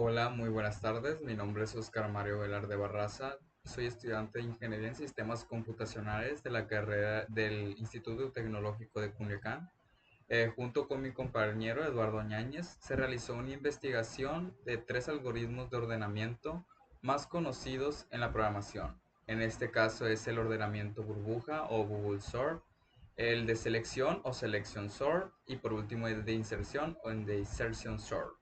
Hola, muy buenas tardes. Mi nombre es Oscar Mario Velarde Barraza. Soy estudiante de Ingeniería en Sistemas Computacionales de la carrera del Instituto Tecnológico de Culiacán. Junto con mi compañero Eduardo Ñáñez, se realizó una investigación de tres algoritmos de ordenamiento más conocidos en la programación. En este caso es el ordenamiento burbuja o bubble sort, el de selección o selection sort y por último el de inserción o el de insertion sort.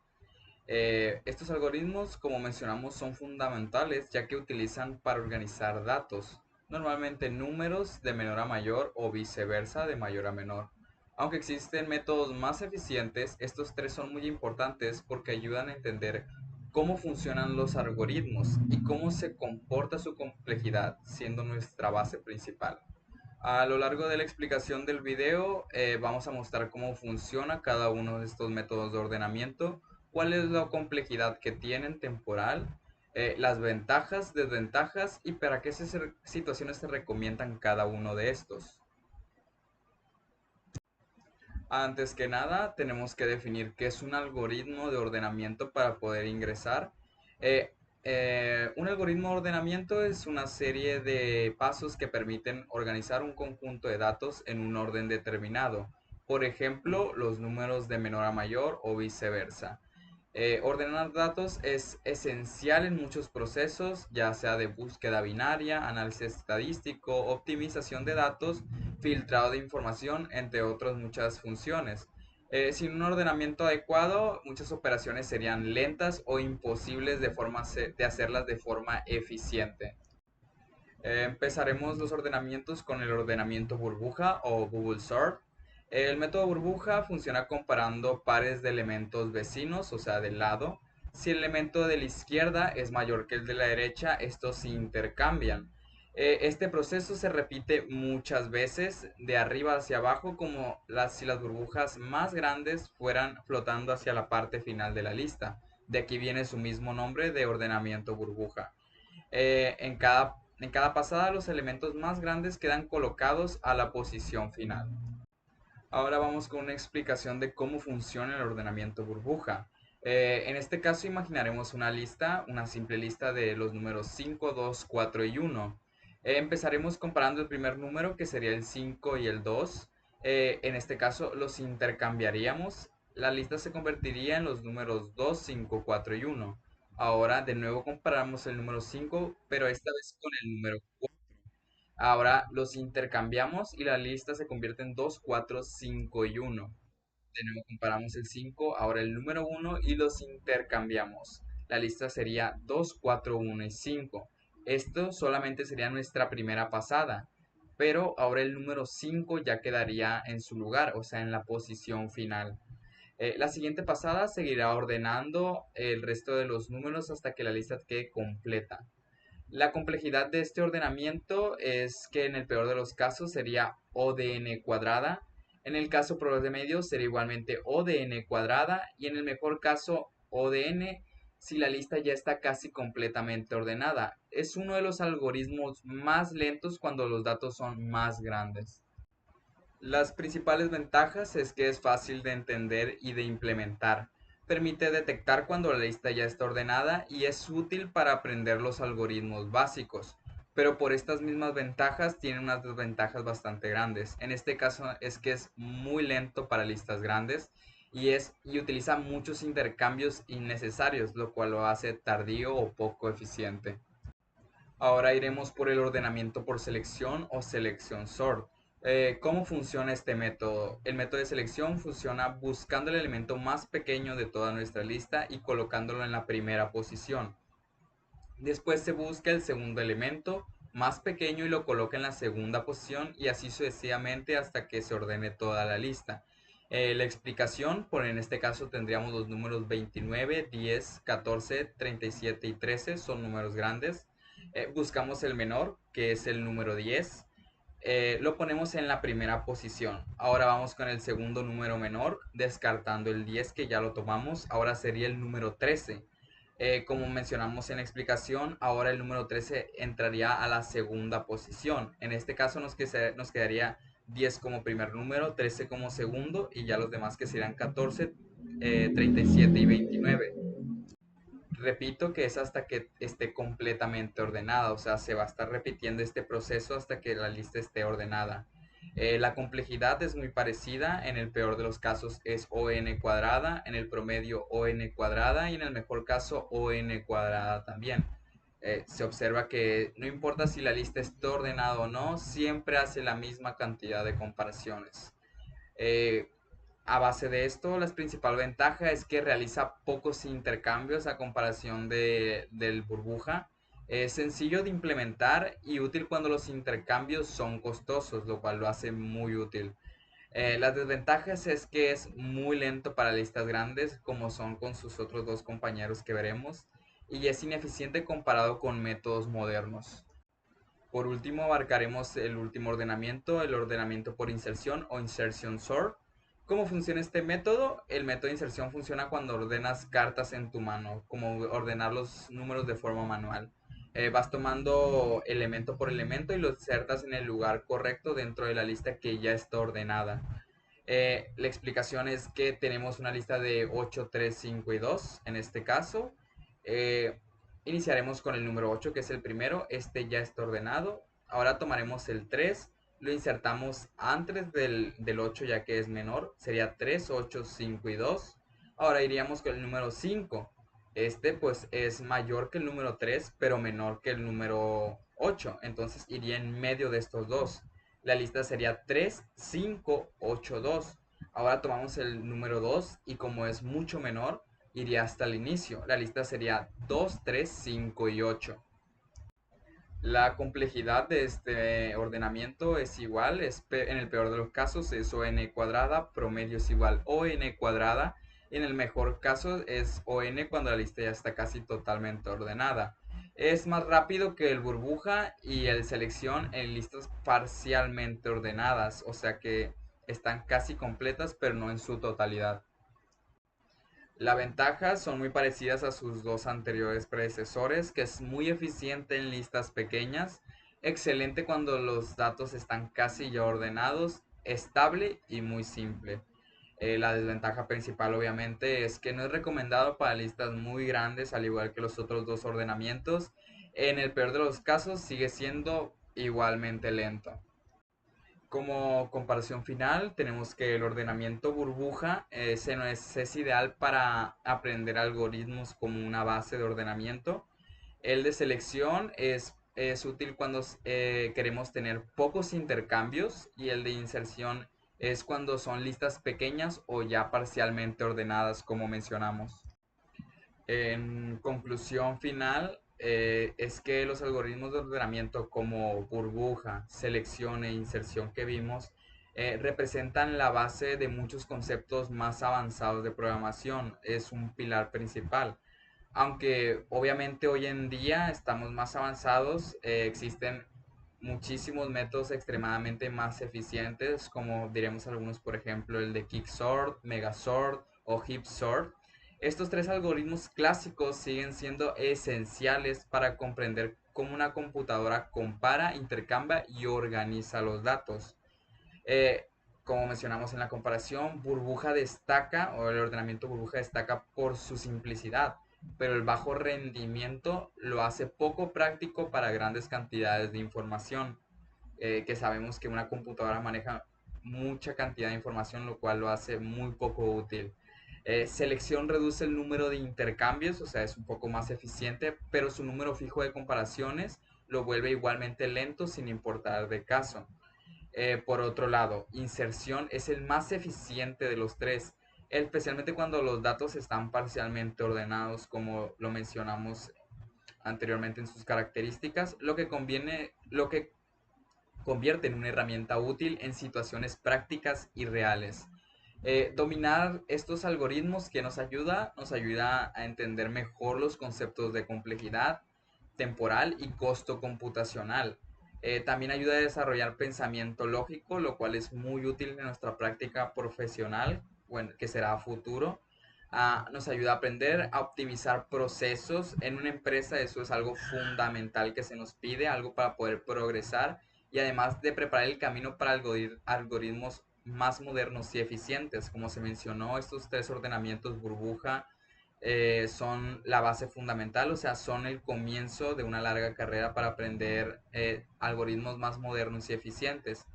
Estos algoritmos, como mencionamos, son fundamentales ya que utilizan para organizar datos, normalmente números de menor a mayor o viceversa de mayor a menor. Aunque existen métodos más eficientes, estos tres son muy importantes porque ayudan a entender cómo funcionan los algoritmos y cómo se comporta su complejidad, siendo nuestra base principal. A lo largo de la explicación del video, vamos a mostrar cómo funciona cada uno de estos métodos de ordenamiento, cuál es la complejidad que tienen temporal, las ventajas, desventajas y para qué situaciones se recomiendan cada uno de estos. Antes que nada, tenemos que definir qué es un algoritmo de ordenamiento para poder ingresar. Eh, un algoritmo de ordenamiento es una serie de pasos que permiten organizar un conjunto de datos en un orden determinado. Por ejemplo, los números de menor a mayor o viceversa. Ordenar datos es esencial en muchos procesos, ya sea de búsqueda binaria, análisis estadístico, optimización de datos, filtrado de información, entre otras muchas funciones. Sin un ordenamiento adecuado, muchas operaciones serían lentas o imposibles de hacerlas de forma eficiente. Empezaremos los ordenamientos con el ordenamiento burbuja o bubble sort. El método burbuja funciona comparando pares de elementos vecinos, o sea, del lado. Si el elemento de la izquierda es mayor que el de la derecha, estos se intercambian. Este proceso se repite muchas veces de arriba hacia abajo, como si las burbujas más grandes fueran flotando hacia la parte final de la lista. De aquí viene su mismo nombre de ordenamiento burbuja. En cada pasada los elementos más grandes quedan colocados a la posición final. Ahora vamos con una explicación de cómo funciona el ordenamiento burbuja. En este caso imaginaremos una lista, una simple lista de los números 5, 2, 4 y 1. Empezaremos comparando el primer número que sería el 5 y el 2. En este caso los intercambiaríamos. La lista se convertiría en los números 2, 5, 4 y 1. Ahora de nuevo comparamos el número 5, pero esta vez con el número 4. Ahora los intercambiamos y la lista se convierte en 2, 4, 5 y 1. De nuevo comparamos el 5, ahora el número 1 y los intercambiamos. La lista sería 2, 4, 1 y 5. Esto solamente sería nuestra primera pasada, pero ahora el número 5 ya quedaría en su lugar, o sea, en la posición final. La siguiente pasada seguirá ordenando el resto de los números hasta que la lista quede completa. La complejidad de este ordenamiento es que en el peor de los casos sería O de n cuadrada, en el caso promedio sería igualmente O de n cuadrada y en el mejor caso O de n si la lista ya está casi completamente ordenada. Es uno de los algoritmos más lentos cuando los datos son más grandes. Las principales ventajas es que es fácil de entender y de implementar. Permite detectar cuando la lista ya está ordenada y es útil para aprender los algoritmos básicos. Pero por estas mismas ventajas tiene unas desventajas bastante grandes. En este caso es que es muy lento para listas grandes y utiliza muchos intercambios innecesarios, lo cual lo hace tardío o poco eficiente. Ahora iremos por el ordenamiento por selección o selección sort. ¿Cómo funciona este método? El método de selección funciona buscando el elemento más pequeño de toda nuestra lista y colocándolo en la primera posición. Después se busca el segundo elemento más pequeño y lo coloca en la segunda posición y así sucesivamente hasta que se ordene toda la lista. La explicación, por en este caso tendríamos los números 29, 10, 14, 37 y 13, son números grandes. Buscamos el menor, que es el número 10. Lo ponemos en la primera posición. Ahora vamos con el segundo número menor, descartando el 10 que ya lo tomamos. Ahora sería el número 13. Como mencionamos en la explicación, ahora el número 13 entraría a la segunda posición. En este caso nos quedaría 10 como primer número, 13 como segundo y ya los demás que serían 14, 37 y 29. Repito que es hasta que esté completamente ordenada, o sea, se va a estar repitiendo este proceso hasta que la lista esté ordenada. La complejidad es muy parecida, en el peor de los casos es ON cuadrada, en el promedio ON cuadrada y en el mejor caso ON cuadrada también. Se observa que no importa si la lista está ordenada o no, siempre hace la misma cantidad de comparaciones. Eh, a base de esto, la principal ventaja es que realiza pocos intercambios a comparación del burbuja. Es sencillo de implementar y útil cuando los intercambios son costosos, lo cual lo hace muy útil. Las desventajas es que es muy lento para listas grandes, como son con sus otros dos compañeros que veremos, y es ineficiente comparado con métodos modernos. Por último, abarcaremos el último ordenamiento, el ordenamiento por inserción o insertion sort. ¿Cómo funciona este método? El método de inserción funciona cuando ordenas cartas en tu mano, como ordenar los números de forma manual. Vas tomando elemento por elemento y lo insertas en el lugar correcto dentro de la lista que ya está ordenada. La explicación es que tenemos una lista de 8, 3, 5 y 2 en este caso. Eh, Iniciaremos con el número 8, que es el primero. Este ya está ordenado. Ahora tomaremos el 3, lo insertamos antes del 8 ya que es menor. Sería 3, 8, 5 y 2. Ahora iríamos con el número 5. Este pues es mayor que el número 3, pero menor que el número 8. Entonces iría en medio de estos dos. La lista sería 3, 5, 8, 2. Ahora tomamos el número 2 y como es mucho menor, iría hasta el inicio. La lista sería 2, 3, 5 y 8. La complejidad de este ordenamiento es igual, en el peor de los casos es ON cuadrada, promedio es igual ON cuadrada, y en el mejor caso es ON cuando la lista ya está casi totalmente ordenada. Es más rápido que el burbuja y el selección en listas parcialmente ordenadas, o sea que están casi completas pero no en su totalidad. Las ventajas son muy parecidas a sus dos anteriores predecesores, que es muy eficiente en listas pequeñas, excelente cuando los datos están casi ya ordenados, estable y muy simple. La desventaja principal obviamente es que no es recomendado para listas muy grandes, al igual que los otros dos ordenamientos. En el peor de los casos sigue siendo igualmente lento. Como comparación final, tenemos que el ordenamiento burbuja es ideal para aprender algoritmos como una base de ordenamiento. El de selección es útil cuando queremos tener pocos intercambios y el de inserción es cuando son listas pequeñas o ya parcialmente ordenadas, como mencionamos. En conclusión final, es que los algoritmos de ordenamiento como burbuja, selección e inserción que vimos representan la base de muchos conceptos más avanzados de programación. Es un pilar principal. Aunque obviamente hoy en día estamos más avanzados, existen muchísimos métodos extremadamente más eficientes, como diremos algunos, por ejemplo, el de Quicksort, Megasort o Heapsort. Estos tres algoritmos clásicos siguen siendo esenciales para comprender cómo una computadora compara, intercambia y organiza los datos. Eh, Como mencionamos en la comparación, burbuja destaca, o el ordenamiento burbuja destaca por su simplicidad, pero el bajo rendimiento lo hace poco práctico para grandes cantidades de información, que sabemos que una computadora maneja mucha cantidad de información, lo cual lo hace muy poco útil. Selección reduce el número de intercambios, o sea, es un poco más eficiente, pero su número fijo de comparaciones lo vuelve igualmente lento sin importar de caso. Por otro lado, inserción es el más eficiente de los tres, especialmente cuando los datos están parcialmente ordenados, como lo mencionamos anteriormente en sus características, lo que convierte en una herramienta útil en situaciones prácticas y reales. Dominar estos algoritmos que nos ayuda a entender mejor los conceptos de complejidad temporal y costo computacional. También ayuda a desarrollar pensamiento lógico, lo cual es muy útil en nuestra práctica profesional, bueno, que será a futuro. Nos ayuda a aprender a optimizar procesos en una empresa. Eso es algo fundamental que se nos pide, algo para poder progresar y además de preparar el camino para algoritmos más modernos y eficientes. Como se mencionó, estos tres ordenamientos burbuja, son la base fundamental, o sea, son el comienzo de una larga carrera para aprender algoritmos más modernos y eficientes.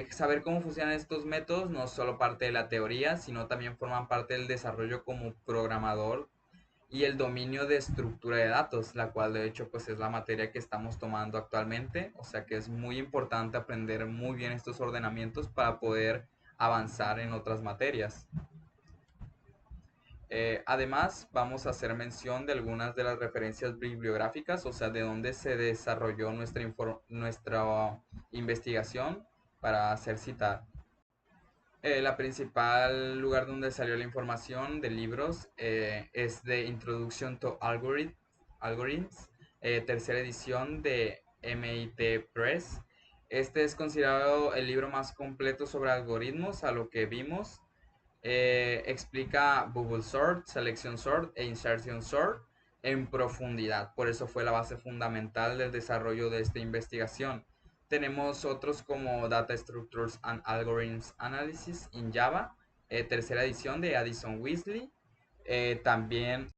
Saber cómo funcionan estos métodos no es solo parte de la teoría, sino también forman parte del desarrollo como programador y el dominio de estructura de datos, la cual de hecho pues es la materia que estamos tomando actualmente, o sea que es muy importante aprender muy bien estos ordenamientos para poder avanzar en otras materias. Además, vamos a hacer mención de algunas de las referencias bibliográficas, o sea, de dónde se desarrolló nuestra investigación para hacer citar. La principal lugar donde salió la información de libros es de Introduction to Algorithms, tercera edición de MIT Press. Este es considerado el libro más completo sobre algoritmos a lo que vimos. Explica Bubble Sort, Selection Sort e Insertion Sort en profundidad. Por eso fue la base fundamental del desarrollo de esta investigación. Tenemos otros como Data Structures and Algorithms Analysis in Java, tercera edición de Addison Weasley. También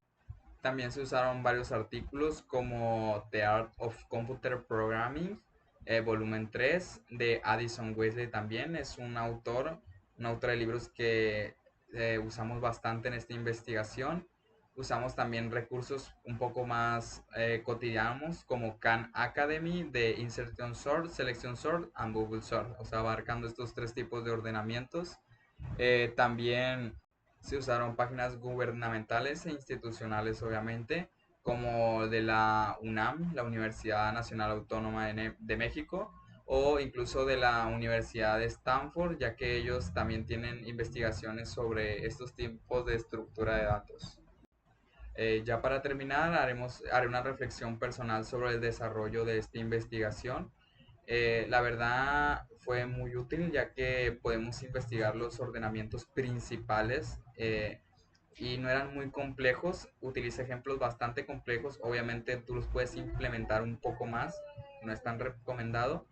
se usaron varios artículos como The Art of Computer Programming, volumen 3 de Addison Weasley también. Es un autor de libros que usamos bastante en esta investigación. Usamos también recursos un poco más cotidianos como Khan Academy de Insertion Sort, Selection Sort and Bubble Sort, o sea, abarcando estos tres tipos de ordenamientos. También se usaron páginas gubernamentales e institucionales, obviamente, como de la UNAM, la Universidad Nacional Autónoma de México, o incluso de la Universidad de Stanford, ya que ellos también tienen investigaciones sobre estos tipos de estructura de datos. Ya para terminar, haré una reflexión personal sobre el desarrollo de esta investigación. La verdad fue muy útil ya que podemos investigar los ordenamientos principales y no eran muy complejos. Utilicé ejemplos bastante complejos. Obviamente tú los puedes implementar un poco más, no es tan recomendado,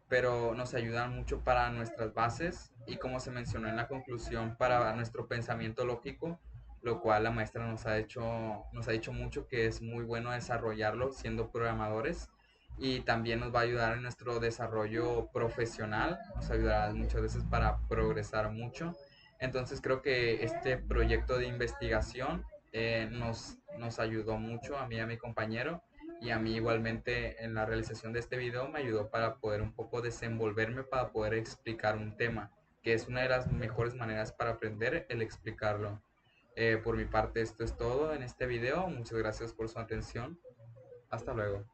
pero nos ayudan mucho para nuestras bases y como se mencionó en la conclusión, para nuestro pensamiento lógico, lo cual la maestra nos ha dicho mucho que es muy bueno desarrollarlo siendo programadores y también nos va a ayudar en nuestro desarrollo profesional, nos ayudará muchas veces para progresar mucho. Entonces creo que este proyecto de investigación nos ayudó mucho a mí y a mi compañero y a mí igualmente en la realización de este video me ayudó para poder un poco desenvolverme para poder explicar un tema, que es una de las mejores maneras para aprender el explicarlo. Por mi parte esto es todo en este video, muchas gracias por su atención, hasta luego.